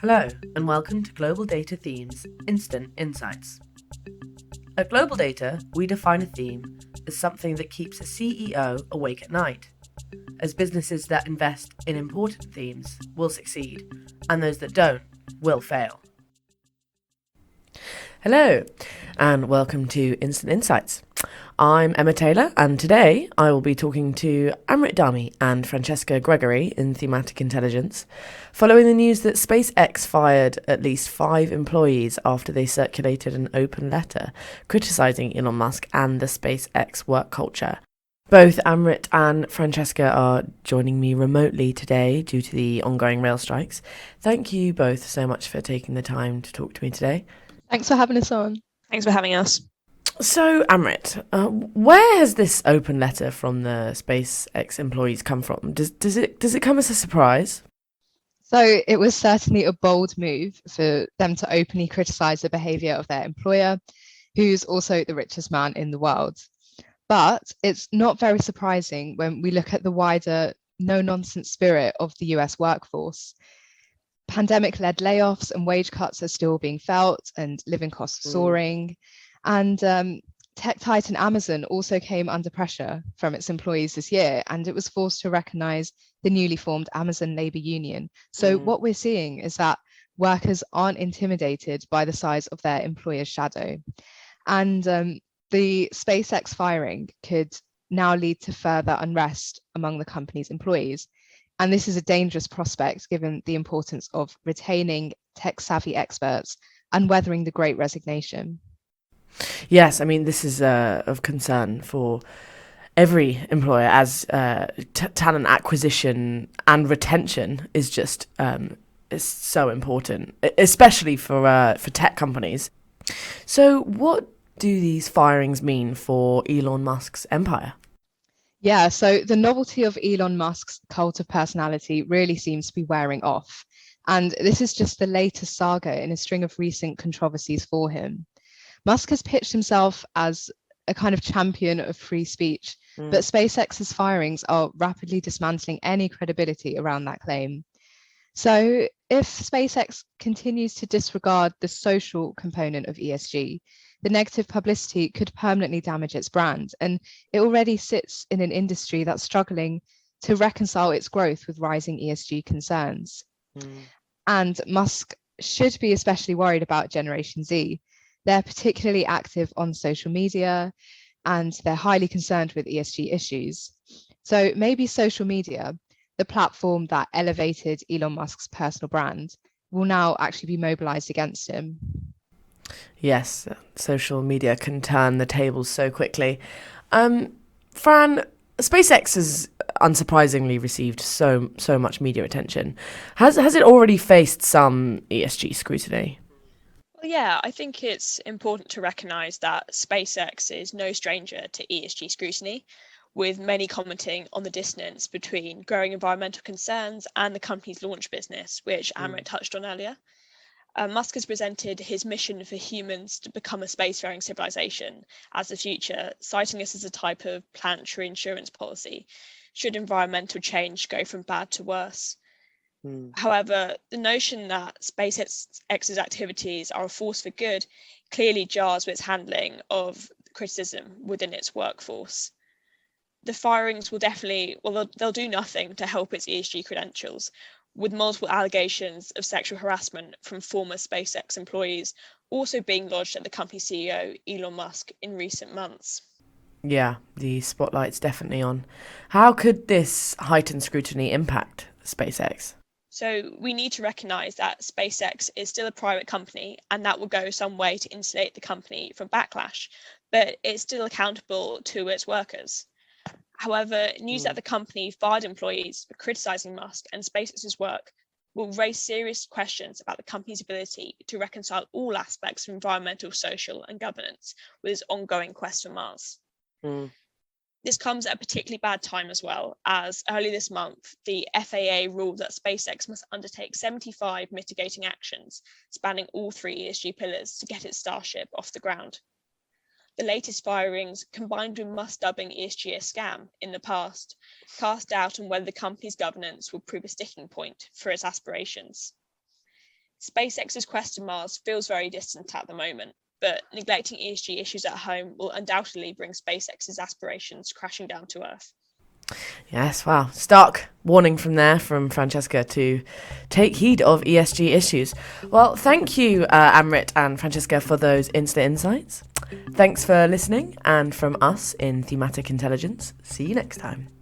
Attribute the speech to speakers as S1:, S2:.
S1: Hello, and welcome to Global Data Themes Instant Insights. At Global Data, we define a theme as something that keeps a CEO awake at night, as businesses that invest in important themes will succeed, and those that don't will fail. Hello, and welcome to Instant Insights. I'm Emma Taylor, and today I will be talking to Amrit, Dhami and Francesca Gregory in Thematic Intelligence, following the news that SpaceX fired at least 5 employees after they circulated an open letter criticising Elon Musk and the SpaceX work culture. Both Amrit and Francesca are joining me remotely today due to the ongoing rail strikes. Thank you both so much for taking the time to talk to me today.
S2: Thanks for having us on.
S3: Thanks for having us.
S1: So, Amrit, where has this open letter from the SpaceX employees come from? Does it come as a surprise?
S2: So it was certainly a bold move for them to openly criticise the behaviour of their employer, who's also the richest man in the world. But it's not very surprising when we look at the wider no-nonsense spirit of the US workforce. Pandemic-led layoffs and wage cuts are still being felt, and living costs soaring. And tech titan Amazon also came under pressure from its employees this year, and it was forced to recognise the newly formed Amazon Labour Union. So what we're seeing is that workers aren't intimidated by the size of their employer's shadow. And the SpaceX firing could now lead to further unrest among the company's employees. And this is a dangerous prospect given the importance of retaining tech-savvy experts and weathering the Great Resignation.
S1: Yes, I mean, this is of concern for every employer, as talent acquisition and retention is just is so important, especially for tech companies. So what do these firings mean for Elon Musk's empire?
S2: Yeah, so the novelty of Elon Musk's cult of personality really seems to be wearing off. And this is just the latest saga in a string of recent controversies for him. Musk has pitched himself as a kind of champion of free speech, but SpaceX's firings are rapidly dismantling any credibility around that claim. So if SpaceX continues to disregard the social component of ESG, the negative publicity could permanently damage its brand. And it already sits in an industry that's struggling to reconcile its growth with rising ESG concerns. And Musk should be especially worried about Generation Z. They're particularly active on social media, and they're highly concerned with ESG issues. So maybe social media, the platform that elevated Elon Musk's personal brand, will now actually be mobilized against him.
S1: Yes, social media can turn the tables so quickly. Fran, SpaceX has unsurprisingly received so much media attention. Has it already faced some ESG scrutiny?
S3: Well, yeah, I think it's important to recognise that SpaceX is no stranger to ESG scrutiny, with many commenting on the dissonance between growing environmental concerns and the company's launch business, which Amrit touched on earlier. Musk has presented his mission for humans to become a spacefaring civilization as the future, citing this as a type of planetary insurance policy should environmental change go from bad to worse. However, the notion that SpaceX's activities are a force for good clearly jars with its handling of criticism within its workforce. The firings will they'll do nothing to help its ESG credentials, with multiple allegations of sexual harassment from former SpaceX employees also being lodged at the company's CEO, Elon Musk, in recent months.
S1: Yeah, the spotlight's definitely on. How could this heightened scrutiny impact SpaceX?
S3: So we need to recognise that SpaceX is still a private company, and that will go some way to insulate the company from backlash, but it's still accountable to its workers. However, news that the company fired employees for criticising Musk and SpaceX's work will raise serious questions about the company's ability to reconcile all aspects of environmental, social, and governance with its ongoing quest for Mars. This comes at a particularly bad time as well, as early this month, the FAA ruled that SpaceX must undertake 75 mitigating actions spanning all 3 ESG pillars to get its Starship off the ground. The latest firings, combined with Musk dubbing ESG a scam in the past, cast doubt on whether the company's governance will prove a sticking point for its aspirations. SpaceX's quest to Mars feels very distant at the moment, but neglecting ESG issues at home will undoubtedly bring SpaceX's aspirations crashing down to Earth.
S1: Yes, wow. Stark warning from Francesca to take heed of ESG issues. Well, thank you, Amrit and Francesca, for those instant insights. Thanks for listening, and from us in Thematic Intelligence, see you next time.